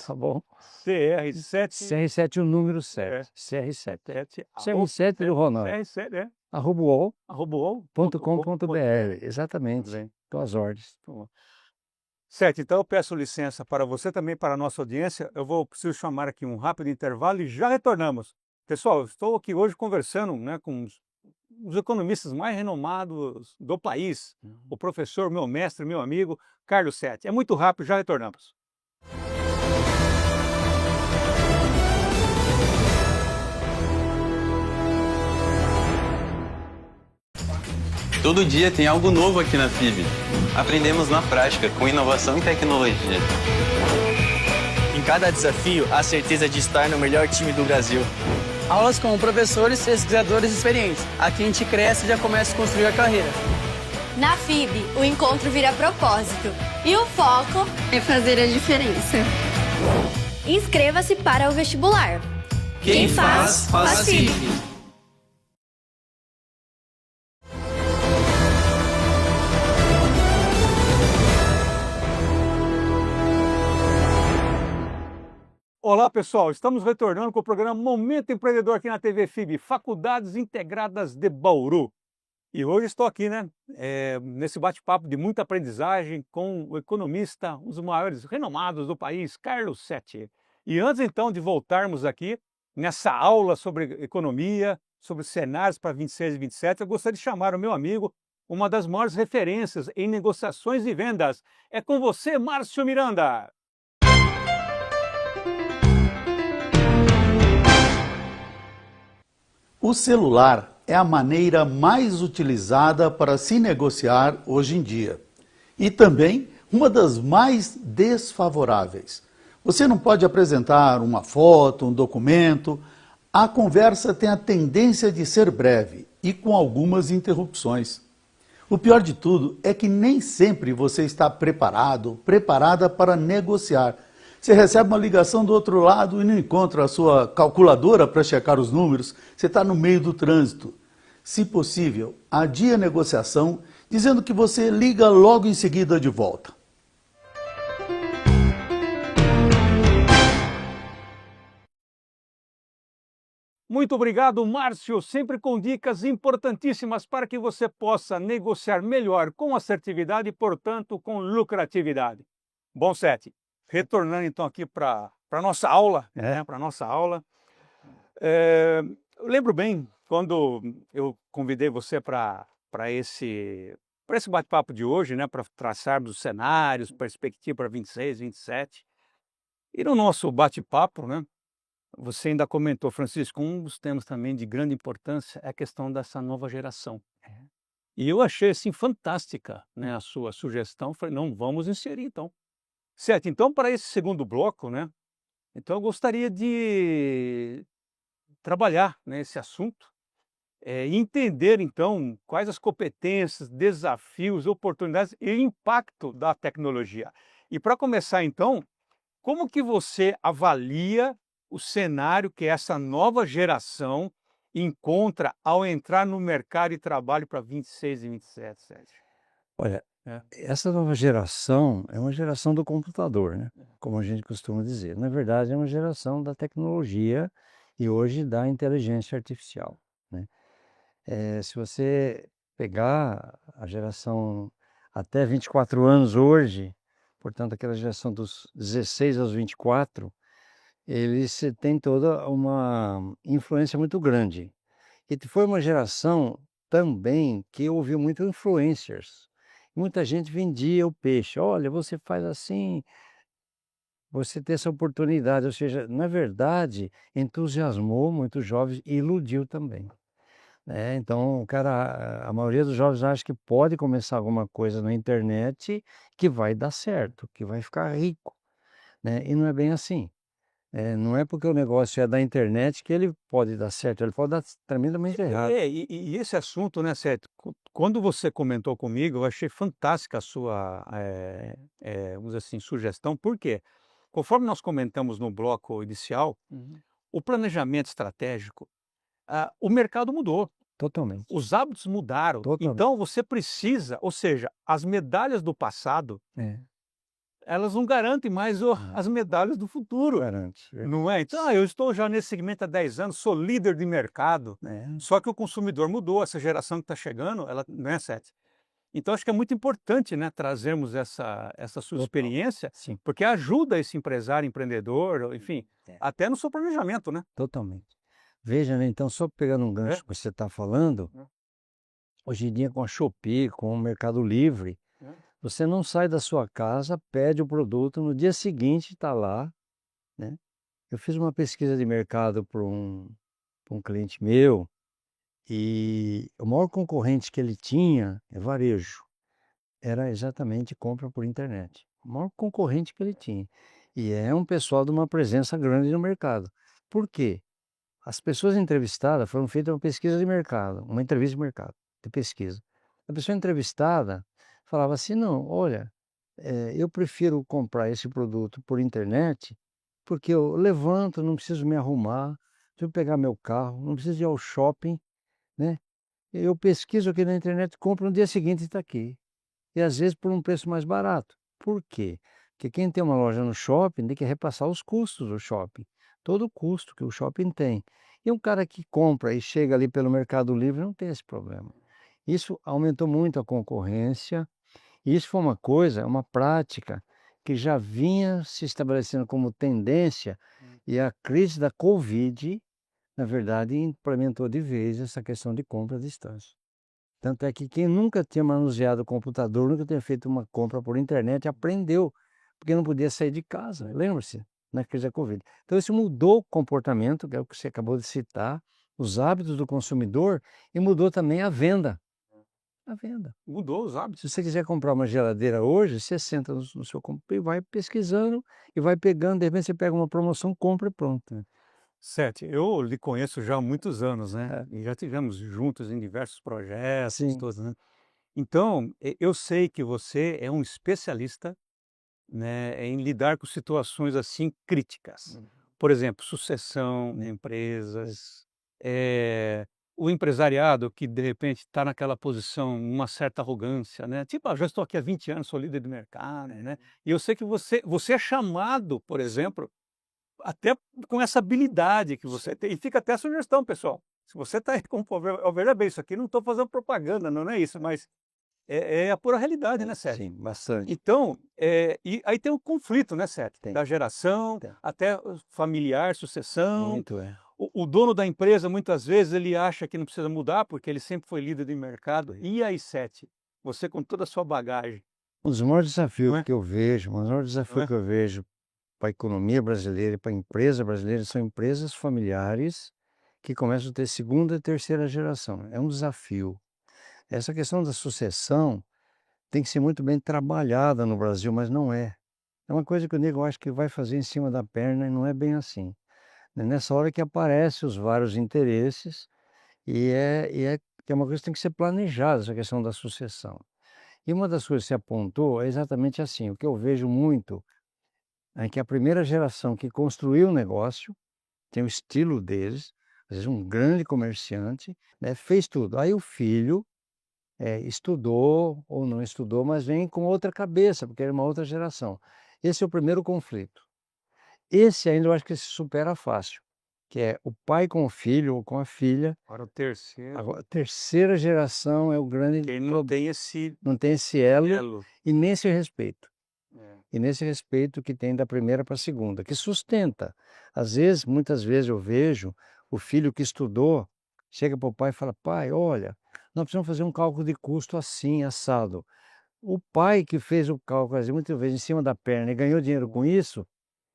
tá bom? CR7 CR7 o número é, certo, CR7. 7 CR7 do Ronaldo, CR7 é @uol.com.br, @uol.com.br. Tudo exatamente, bem. tô às ordens. Tá bom. Certo, então eu peço licença para você também, para a nossa audiência. Preciso chamar aqui um rápido intervalo e já retornamos. Pessoal, eu estou aqui hoje conversando, né, com os economistas mais renomados do país, o professor, meu mestre, meu amigo, Carlos Sete. É muito rápido, já retornamos. Todo dia tem algo novo aqui na FIB. Aprendemos na prática, com inovação e tecnologia. Em cada desafio, a certeza de estar no melhor time do Brasil. Aulas com professores e pesquisadores experientes. Aqui a gente cresce e já começa a construir a carreira. Na FIB, o encontro vira propósito e o foco é fazer a diferença. Inscreva-se para o vestibular. Quem faz, faz FIB. Olá pessoal, estamos retornando com o programa Momento Empreendedor aqui na TV FIB, Faculdades Integradas de Bauru. E hoje estou aqui, né, nesse bate-papo de muita aprendizagem com o economista, um dos maiores renomados do país, Carlos Sete. E antes então de voltarmos aqui nessa aula sobre economia, sobre cenários para 26 e 27, eu gostaria de chamar o meu amigo, uma das maiores referências em negociações e vendas. É com você, Márcio Miranda. O celular é a maneira mais utilizada para se negociar hoje em dia e também uma das mais desfavoráveis. Você não pode apresentar uma foto, um documento. A conversa tem a tendência de ser breve e com algumas interrupções. O pior de tudo é que nem sempre você está preparada para negociar. Você recebe uma ligação do outro lado e não encontra a sua calculadora para checar os números, você está no meio do trânsito. Se possível, adie a negociação, dizendo que você liga logo em seguida de volta. Muito obrigado, Márcio, sempre com dicas importantíssimas para que você possa negociar melhor com assertividade e, portanto, com lucratividade. Bom, Sete, retornando então aqui para a nossa aula, para nossa aula. Eu lembro bem quando eu convidei você para esse bate-papo de hoje, né, para traçarmos os cenários, perspectiva para 26, 27. E no nosso bate-papo, né, você ainda comentou, Francisco, um dos temas também de grande importância é a questão dessa nova geração. E eu achei assim fantástica, né, a sua sugestão. Falei, não, vamos inserir então. Certo, então para esse segundo bloco, né, então eu gostaria de trabalhar nesse assunto, e entender então quais as competências, desafios, oportunidades e impacto da tecnologia. E para começar então, como que você avalia o cenário que essa nova geração encontra ao entrar no mercado de trabalho para 26 e 27, Sérgio? Olha, Essa nova geração é uma geração do computador, né? Como a gente costuma dizer. Na verdade, é uma geração da tecnologia e hoje da inteligência artificial, né? Se você pegar a geração até 24 anos hoje, portanto, aquela geração dos 16 aos 24, eles têm toda uma influência muito grande. E foi uma geração também que ouviu muito influencers. Muita gente vendia o peixe. Olha, você faz assim, você tem essa oportunidade. Ou seja, na verdade, entusiasmou muitos jovens e iludiu também, né? Então, o cara, a maioria dos jovens acha que pode começar alguma coisa na internet que vai dar certo, que vai ficar rico, né? E não é bem assim. Não é porque o negócio é da internet que ele pode dar certo, ele pode dar tremendamente errado. E esse assunto, né, Sérgio, quando você comentou comigo, eu achei fantástica a sua, vamos dizer assim, sugestão. Por quê? Conforme nós comentamos no bloco inicial, o planejamento estratégico, o mercado mudou, Totalmente, os hábitos mudaram. totalmente. Então você precisa, ou seja, as medalhas do passado, É, elas não garantem mais as medalhas do futuro. garante. Não é? Então, eu estou já nesse segmento há 10 anos, sou líder de mercado, É, só que o consumidor mudou, essa geração que está chegando, ela não é, Sete? Então, acho que é muito importante, né, trazermos essa sua total. experiência, Sim, porque ajuda esse empresário, empreendedor, enfim, É. até no seu planejamento, né? totalmente. Veja, né, então, só pegando um É. gancho que você está falando, É. hoje em dia com a Shopee, com o Mercado Livre, É. você não sai da sua casa, pede o produto, no dia seguinte está lá, né? Eu fiz uma pesquisa de mercado para um cliente meu, e o maior concorrente que ele tinha é varejo. Era exatamente compra por internet. O maior concorrente que ele tinha. E é um pessoal de uma presença grande no mercado. Por quê? As pessoas entrevistadas foram feitas uma pesquisa de mercado, uma entrevista de mercado, de pesquisa. A pessoa entrevistada falava assim: não, olha, eu prefiro comprar esse produto por internet, porque eu levanto, não preciso me arrumar, preciso pegar meu carro, não preciso ir ao shopping, né? Eu pesquiso aqui na internet, compro no dia seguinte e está aqui. E às vezes por um preço mais barato. Por quê? Porque quem tem uma loja no shopping tem que repassar os custos do shopping, todo o custo que o shopping tem. E um cara que compra e chega ali pelo Mercado Livre não tem esse problema. Isso aumentou muito a concorrência, e isso foi uma coisa, uma prática que já vinha se estabelecendo como tendência, e a crise da Covid, na verdade, implementou de vez essa questão de compra à distância. Tanto é que quem nunca tinha manuseado o computador, nunca tinha feito uma compra por internet, aprendeu, porque não podia sair de casa, lembra-se? Na crise da Covid. Então isso mudou o comportamento, que é o que você acabou de citar, os hábitos do consumidor, e mudou também a venda. A venda. Mudou os hábitos. Se você quiser comprar uma geladeira hoje, você senta no seu computador e vai pesquisando, e vai pegando, de repente você pega uma promoção, compra e pronto. Sete, eu lhe conheço já há muitos anos, né? E já tivemos juntos em diversos projetos, Sim. todos, né? Então, eu sei que você é um especialista, né, em lidar com situações assim críticas. Por exemplo, sucessão em empresas, o empresariado que de repente está naquela posição, uma certa arrogância, né? Tipo, já estou aqui há 20 anos, sou líder de mercado, né? E eu sei que você é chamado, por exemplo, até com essa habilidade que você tem. E fica até a sugestão, pessoal. Se você está aí com veja bem, isso aqui não estou fazendo propaganda, não é isso, mas é a pura realidade, né, Sérgio? Sim, bastante. Então, e aí tem um conflito, né, Sérgio? Tem. Da geração, Tem. até familiar, sucessão. Muito, é. O dono da empresa, muitas vezes, ele acha que não precisa mudar, porque ele sempre foi líder de mercado. E aí, Sete, você com toda a sua bagagem, Um dos maiores desafios Não é? que eu vejo, um dos maiores desafios Não é? que eu vejo para a economia brasileira e para a empresa brasileira são empresas familiares que começam a ter segunda e terceira geração. É um desafio. Essa questão da sucessão tem que ser muito bem trabalhada no Brasil, mas não é. É uma coisa que o nego acha que vai fazer em cima da perna e não é bem assim. É nessa hora que aparecem os vários interesses e que é uma coisa que tem que ser planejada, essa questão da sucessão. E uma das coisas que você apontou é exatamente assim, o que eu vejo muito é que a primeira geração que construiu o negócio tem o estilo deles, às vezes um grande comerciante, né, fez tudo. Aí o filho estudou ou não estudou, mas vem com outra cabeça, porque é uma outra geração. Esse é o primeiro conflito. Esse ainda eu acho que se supera fácil, que é o pai com o filho ou com a filha. Agora o terceiro, Agora, a terceira geração é o grande que não tem esse não tem esse elo elo. e nem esse respeito. É. E nesse respeito que tem da primeira para a segunda, que sustenta. Às vezes, muitas vezes eu vejo o filho que estudou, chega para o pai e fala: pai, olha, nós precisamos fazer um cálculo de custo assim, assado. O pai que fez o cálculo, às vezes, muitas vezes em cima da perna e ganhou dinheiro com isso,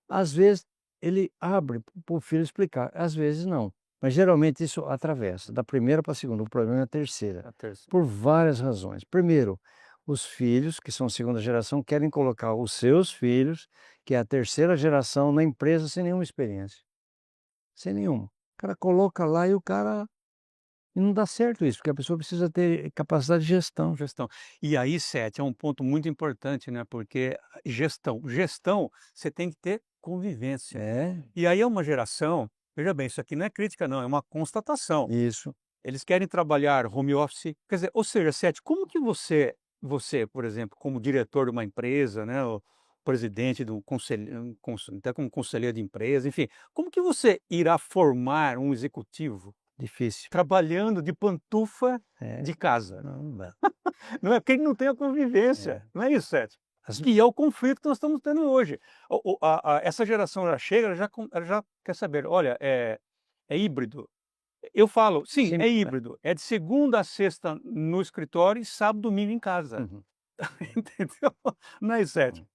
às vezes ele abre para o filho explicar, às vezes não. Mas geralmente isso atravessa, da primeira para a segunda, o problema é a terceira. A terceira. Por várias razões. Primeiro, os filhos, que são segunda geração, querem colocar os seus filhos, que é a terceira geração, na empresa sem nenhuma experiência. Sem nenhuma. O cara coloca lá e o cara. E não dá certo isso, porque a pessoa precisa ter capacidade de gestão. Gestão. E aí, Sete, é um ponto muito importante, né? Porque gestão, você tem que ter convivência. É, E aí é uma geração, veja bem, isso aqui não é crítica não, é uma constatação. isso. Eles querem trabalhar home office, quer dizer, ou seja, Sete, como que você, por exemplo, como diretor de uma empresa, né, o presidente do conselho, até como conselheiro de empresa, enfim, como que você irá formar um executivo Difícil. trabalhando de pantufa É. de casa? Não dá. Não é porque ele não tem a convivência, não é isso, Sete? As- Que é o conflito que nós estamos tendo hoje. Essa geração já chega, ela já quer saber, olha, é híbrido. Eu falo, sim, Sim, é híbrido. É de segunda a sexta no escritório e sábado, domingo em casa. Uhum. Entendeu? Não é isso, Sete?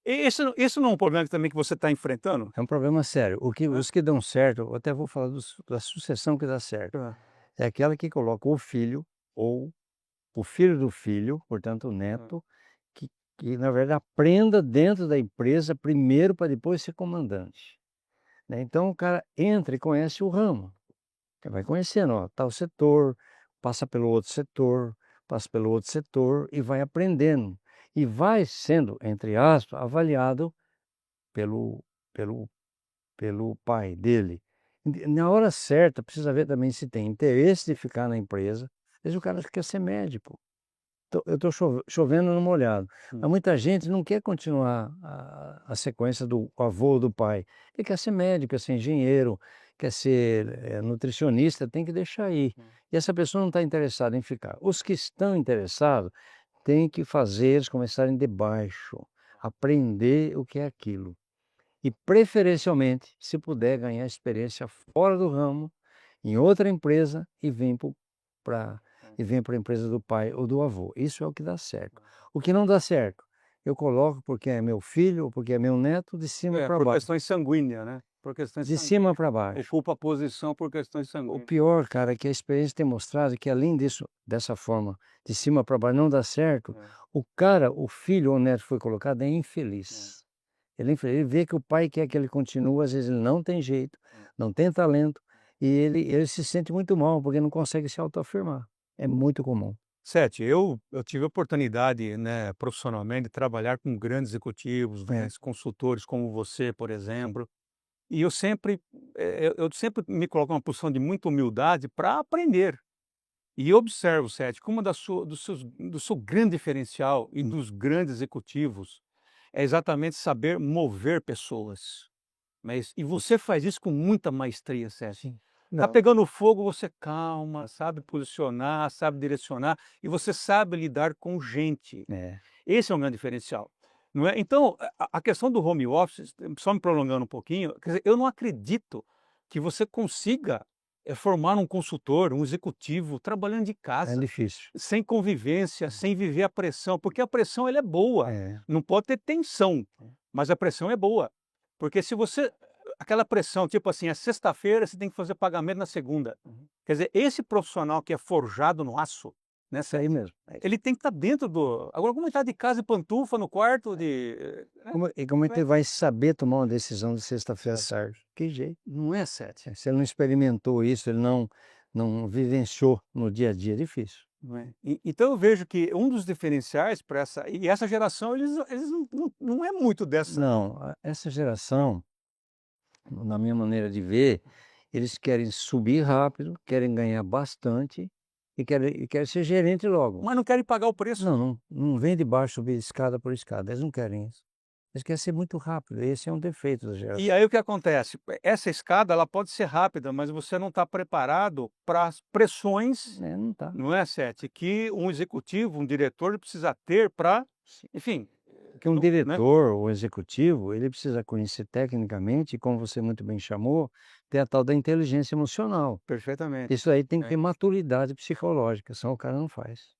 Esse não é um problema também que você está enfrentando? É um problema sério. Os que dão certo, eu até vou falar da sucessão que dá certo. É aquela que coloca o filho ou o filho do filho, portanto o neto, que na verdade aprenda dentro da empresa primeiro para depois ser comandante. Né? Então o cara entra e conhece o ramo. Ele vai conhecendo, ó, tal setor, passa pelo outro setor, passa pelo outro setor e vai aprendendo. E vai sendo, entre aspas, avaliado pelo, pelo, pelo pai dele. Na hora certa, precisa ver também se tem interesse de ficar na empresa. Às vezes o cara quer ser médico. Eu estou chovendo no molhado. Mas muita gente não quer continuar a sequência do avô ou do pai. Ele quer ser médico, quer ser engenheiro, quer ser nutricionista, tem que deixar aí. E essa pessoa não está interessada em ficar. Os que estão interessados têm que fazer eles começarem de baixo, aprender o que é aquilo. E preferencialmente, se puder ganhar experiência fora do ramo, em outra empresa e vir para a empresa do pai ou do avô. Isso é o que dá certo. O que não dá certo, eu coloco porque é meu filho ou porque é meu neto de cima para Por baixo. questões sanguíneas, né? Por questões De sanguíneas. cima para baixo. Ocupa a posição por questões O sanguíneas. pior, cara, é que a experiência tem mostrado que além disso, dessa forma, de cima para baixo, não dá certo, o cara, o filho ou o neto que foi colocado é infeliz. Ele é infeliz. Ele vê que o pai quer que ele continue, às vezes ele não tem jeito, não tem talento, e ele se sente muito mal, porque não consegue se autoafirmar. É muito comum. Sete, eu tive a oportunidade, né, profissionalmente, de trabalhar com grandes executivos, grandes consultores como você, por exemplo, e eu sempre me coloco numa posição de muita humildade para aprender. E eu observo, Sete, que do seu grande diferencial e dos grandes executivos é exatamente saber mover pessoas. E você faz isso com muita maestria, Sete. Tá pegando fogo, você calma, sabe posicionar, sabe direcionar e você sabe lidar com gente. É. Esse é o meu diferencial, não é? Então, a questão do home office, só me prolongando um pouquinho, quer dizer, eu não acredito que você consiga formar um consultor, um executivo trabalhando de É casa, difícil. sem convivência, sem viver a pressão, porque a pressão ela é boa. É. Não pode ter tensão, mas a pressão é boa. Porque se você aquela pressão, tipo assim, é sexta-feira, você tem que fazer pagamento na segunda. Quer dizer, esse profissional que é forjado no aço, né, Isso aí mesmo. ele tem que estar dentro do... Agora, como ele está de casa e pantufa no quarto de... Como é que ele vai saber tomar uma decisão de sexta-feira à tarde? Que jeito. Não é, Sete? Se ele não experimentou isso, ele não vivenciou no dia a dia, é difícil. Não é? Então eu vejo que um dos diferenciais para essa geração, eles não é muito dessa... Não, essa geração, na minha maneira de ver, eles querem subir rápido, querem ganhar bastante e querem ser gerente logo. Mas não querem pagar o preço. Não vem de baixo subir escada por escada, eles não querem isso. Eles querem ser muito rápido, esse é um defeito da geração. E aí o que acontece? Essa escada ela pode ser rápida, mas você não está preparado para as pressões, Não tá. não é, Sete? Que um executivo, um diretor precisa ter para, enfim. Porque um né? diretor ou executivo, ele precisa conhecer tecnicamente, e como você muito bem chamou, ter a tal da inteligência emocional. Perfeitamente. Isso aí tem que ter maturidade psicológica, senão o cara não faz.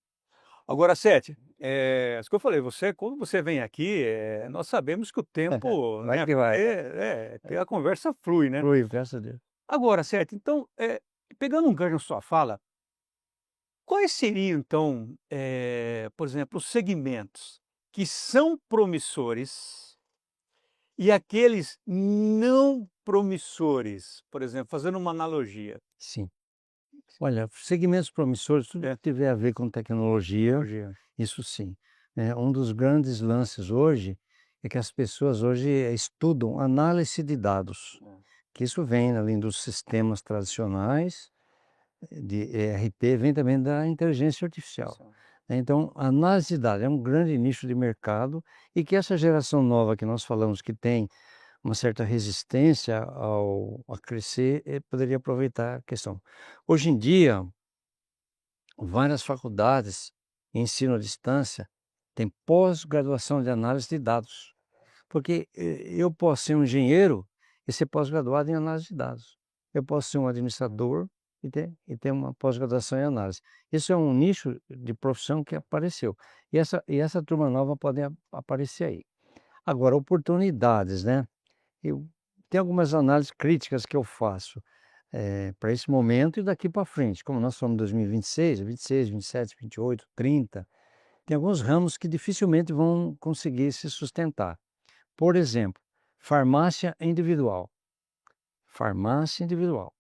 Agora, Sete, isso que eu falei, quando você vem aqui, nós sabemos que o tempo, Vai né, que vai. a conversa flui, né? Flui, graças a Deus. Agora, Sete, então, pegando um gancho na sua fala, quais seriam, então, por exemplo, os segmentos que são promissores e aqueles não promissores? Por exemplo, fazendo uma analogia. Sim. Olha, segmentos promissores, tudo que tiver a ver com tecnologia, isso sim. Um dos grandes lances hoje é que as pessoas hoje estudam análise de dados, que isso vem além dos sistemas tradicionais de ERP, vem também da inteligência artificial. Então, a análise de dados é um grande nicho de mercado e que essa geração nova que nós falamos que tem uma certa resistência a crescer, poderia aproveitar a questão. Hoje em dia, várias faculdades, ensino à distância, têm pós-graduação de análise de dados. Porque eu posso ser um engenheiro e ser pós-graduado em análise de dados. Eu posso ser um administrador e ter uma pós-graduação em análise. Isso é um nicho de profissão que apareceu. E essa turma nova pode aparecer aí. Agora, oportunidades, né? Tem algumas análises críticas que eu faço para esse momento e daqui para frente. Como nós somos em 2026, 26, 27, 28, 30, tem alguns ramos que dificilmente vão conseguir se sustentar. Por exemplo, farmácia individual. Farmácia individual.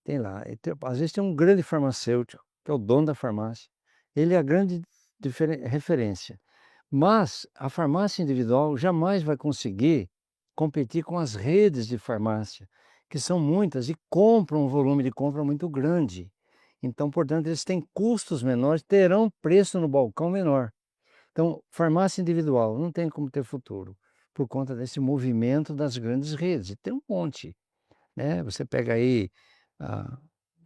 Tem lá, às vezes tem um grande farmacêutico, que é o dono da farmácia. Ele é a grande referência. Mas a farmácia individual jamais vai conseguir competir com as redes de farmácia, que são muitas e compram um volume de compra muito grande. Então, portanto, eles têm custos menores, terão preço no balcão menor. Então, farmácia individual não tem como ter futuro, por conta desse movimento das grandes redes. E tem um monte, né? Você pega aí a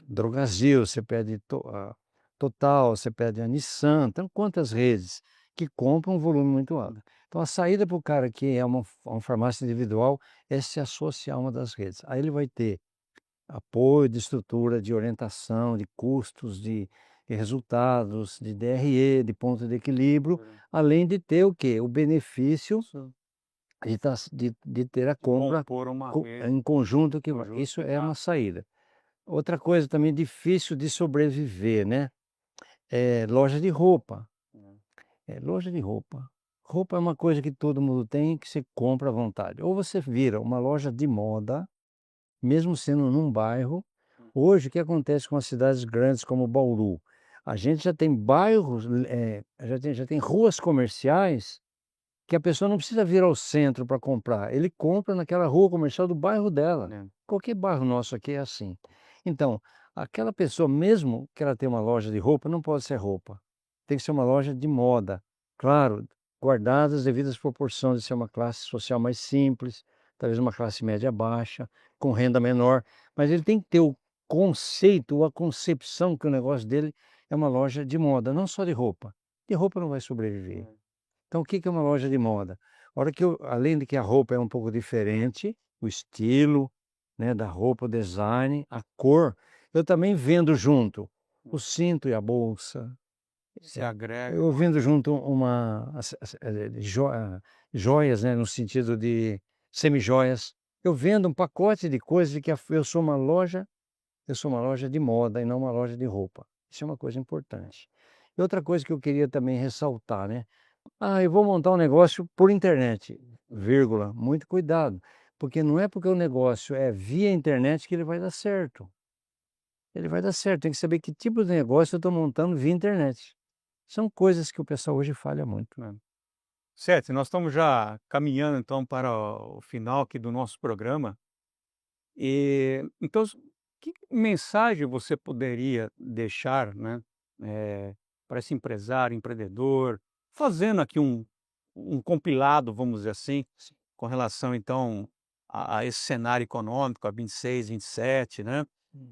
Drogasil, você pede a Total, você pede a Nissan, então quantas redes que compram um volume muito alto. Então a saída para o cara que é uma farmácia individual é se associar a uma das redes. Aí ele vai ter apoio de estrutura, de orientação, de custos, de resultados, de DRE, de ponto de equilíbrio, além de ter o quê? O benefício de ter a compra em conjunto, isso é uma saída. Outra coisa também difícil de sobreviver, né? Loja de roupa. Loja de roupa. Roupa é uma coisa que todo mundo tem, que você compra à vontade. Ou você vira uma loja de moda, mesmo sendo num bairro. Hoje, o que acontece com as cidades grandes como Bauru? A gente já tem bairros, já tem ruas comerciais que a pessoa não precisa vir ao centro para comprar. Ele compra naquela rua comercial do bairro dela. Qualquer bairro nosso aqui é assim. Então, aquela pessoa, mesmo que ela tenha uma loja de roupa, não pode ser roupa. Tem que ser uma loja de moda. Claro, guardadas as devidas proporções de ser uma classe social mais simples, talvez uma classe média baixa, com renda menor. Mas ele tem que ter o conceito, ou a concepção que o negócio dele é uma loja de moda, não só de roupa. De roupa não vai sobreviver. Então, o que é uma loja de moda? A hora que além de que a roupa é um pouco diferente, o estilo, né, da roupa, o design, a cor, eu também vendo junto o cinto e a bolsa. Se agrega. Eu vendo junto joias, né, no sentido de semijoias. Eu vendo um pacote de coisas que eu sou uma loja de moda e não uma loja de roupa. Isso é uma coisa importante. E outra coisa que eu queria também ressaltar, né? Eu vou montar um negócio por internet, vírgula, muito cuidado, porque não é porque o negócio é via internet que ele vai dar certo. Ele vai dar certo, tem que saber que tipo de negócio eu estou montando via internet. São coisas que o pessoal hoje falha muito. Sete, nós estamos já caminhando então para o final aqui do nosso programa. Então, que mensagem você poderia deixar, né, para esse empresário, empreendedor, fazendo aqui um compilado, vamos dizer assim, com relação então a esse cenário econômico, a 26, 27, né?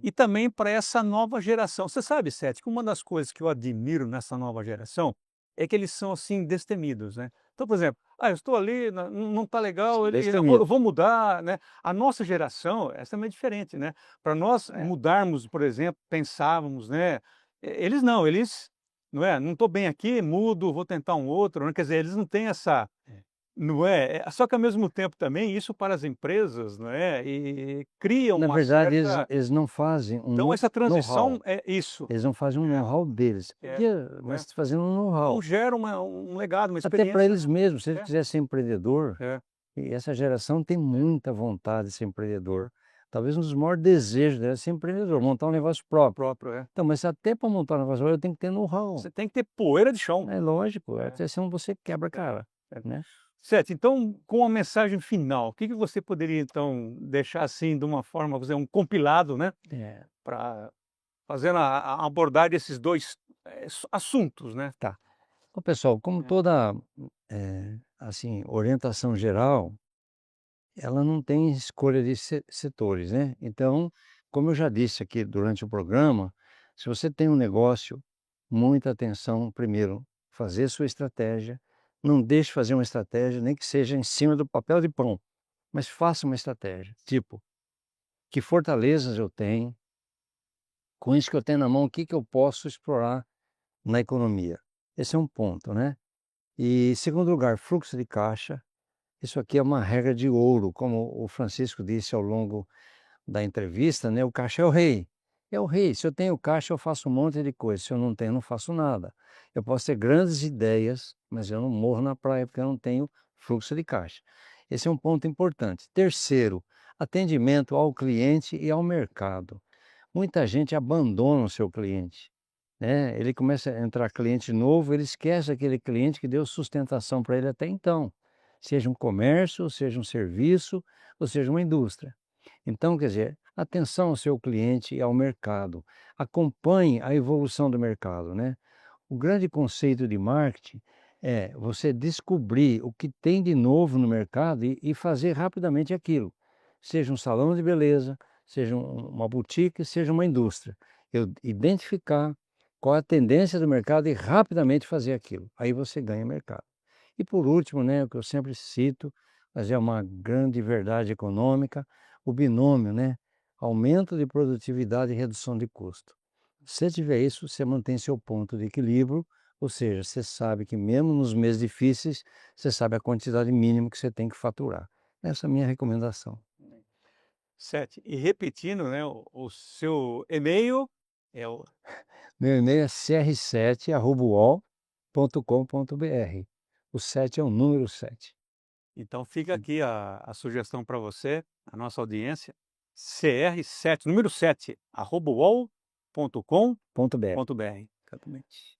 E também para essa nova geração. Você sabe, Sete, que uma das coisas que eu admiro nessa nova geração é que eles são assim destemidos, né? Então, por exemplo, eu estou ali, não está legal, eu vou mudar, né? A nossa geração, essa também é diferente, né? Para nós mudarmos, por exemplo, pensávamos, né? Eles não, não é? Não estou bem aqui, mudo, vou tentar um outro, né? Quer dizer, eles não têm essa, não é? Só que ao mesmo tempo também isso para as empresas, não é? E cria Na uma verdade, certa... eles não fazem um Então essa transição know-how. é isso. Eles não fazem um know-how deles. Mas fazendo um know-how. Então gera um legado, uma Até experiência. para eles mesmos, se É. ele quiser ser empreendedor, É. e essa geração tem muita vontade de ser empreendedor. Talvez um dos maiores desejos dela é ser empreendedor, montar um negócio próprio. Então, mas até para montar um negócio próprio, eu tenho que ter know-how. Você tem que ter poeira de chão. É lógico, até senão você quebra a cara, né? Certo, então com a mensagem final, o que você poderia então deixar assim de uma forma, vamos dizer, um compilado, né? Para fazendo a abordagem desses dois assuntos, né? Tá. Então, pessoal, como toda assim, orientação geral, ela não tem escolha de setores, né? Então, como eu já disse aqui durante o programa, se você tem um negócio, muita atenção, primeiro, fazer sua estratégia, não deixe fazer uma estratégia, nem que seja em cima do papel de pão, mas faça uma estratégia, tipo, que fortalezas eu tenho, com isso que eu tenho na mão, o que eu posso explorar na economia. Esse é um ponto, né? E, segundo lugar, fluxo de caixa. Isso aqui é uma regra de ouro, como o Francisco disse ao longo da entrevista, né? O caixa é o rei. É o rei. Se eu tenho caixa, eu faço um monte de coisa. Se eu não tenho, não faço nada. Eu posso ter grandes ideias, mas eu não morro na praia porque eu não tenho fluxo de caixa. Esse é um ponto importante. Terceiro, atendimento ao cliente e ao mercado. Muita gente abandona o seu cliente, né? Ele começa a entrar cliente novo, ele esquece aquele cliente que deu sustentação para ele até então. Seja um comércio, seja um serviço, ou seja uma indústria. Então, quer dizer, atenção ao seu cliente e ao mercado. Acompanhe a evolução do mercado, né? O grande conceito de marketing é você descobrir o que tem de novo no mercado e fazer rapidamente aquilo. Seja um salão de beleza, seja uma boutique, seja uma indústria. Eu identificar qual é a tendência do mercado e rapidamente fazer aquilo. Aí você ganha mercado. E por último, né, o que eu sempre cito, mas é uma grande verdade econômica, o binômio, né? Aumento de produtividade e redução de custo. Se você tiver isso, você mantém seu ponto de equilíbrio, ou seja, você sabe que mesmo nos meses difíceis, você sabe a quantidade mínima que você tem que faturar. Essa é a minha recomendação. Sete. E repetindo, né, o seu e-mail é o... Meu e-mail é cr7@uol.com.br. O 7 é o número 7. Então fica aqui a sugestão para você, a nossa audiência, cr7, número 7, @uol.com.br.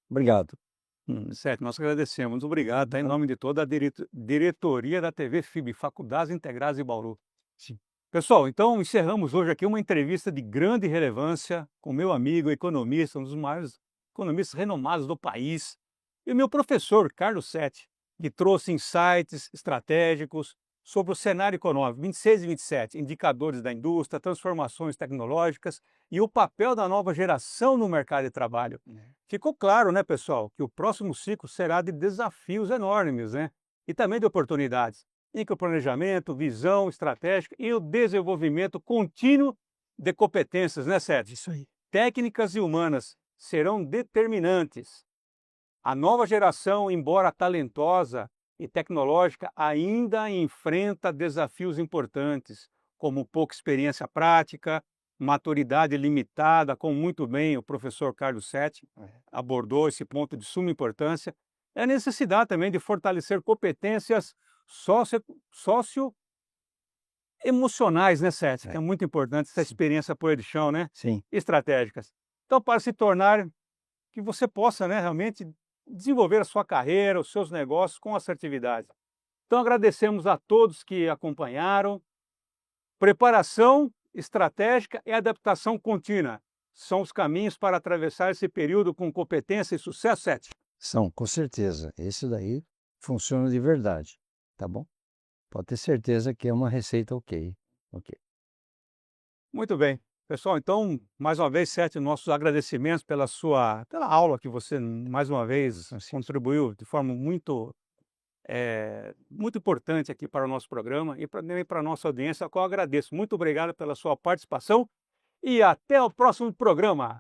Obrigado. Certo, nós agradecemos. Muito obrigado, tá? Em nome de toda a diretoria da TV FIB, Faculdades Integradas de Bauru. Sim. Pessoal, então encerramos hoje aqui uma entrevista de grande relevância com meu amigo economista, um dos maiores economistas renomados do país, e o meu professor, Carlos Sete, que trouxe insights estratégicos sobre o cenário econômico 26 e 27, indicadores da indústria, transformações tecnológicas e o papel da nova geração no mercado de trabalho. Ficou claro, né, pessoal, que o próximo ciclo será de desafios enormes, né? E também de oportunidades, em que o planejamento, visão estratégica e o desenvolvimento contínuo de competências, né, Sérgio? Isso aí. Técnicas e humanas serão determinantes. A nova geração, embora talentosa e tecnológica, ainda enfrenta desafios importantes, como pouca experiência prática, maturidade limitada, como muito bem o professor Carlos Sete abordou esse ponto de suma importância. É a necessidade também de fortalecer competências socioemocionais, né, Sete? Que é muito importante essa experiência por de chão, né? Sim. Estratégicas. Então, para se tornar que você possa, né, realmente desenvolver a sua carreira, os seus negócios com assertividade. Então, agradecemos a todos que acompanharam. Preparação estratégica e adaptação contínua. são os caminhos para atravessar esse período com competência e sucesso, Sete? São, com certeza. Esse daí funciona de verdade, tá bom? Pode ter certeza que é uma receita ok. Ok. Muito bem. Pessoal, então, mais uma vez, Sete, nossos agradecimentos pela aula que você, mais uma vez, contribuiu de forma muito importante aqui para o nosso programa e também para a nossa audiência, a qual eu agradeço. Muito obrigado pela sua participação e até o próximo programa.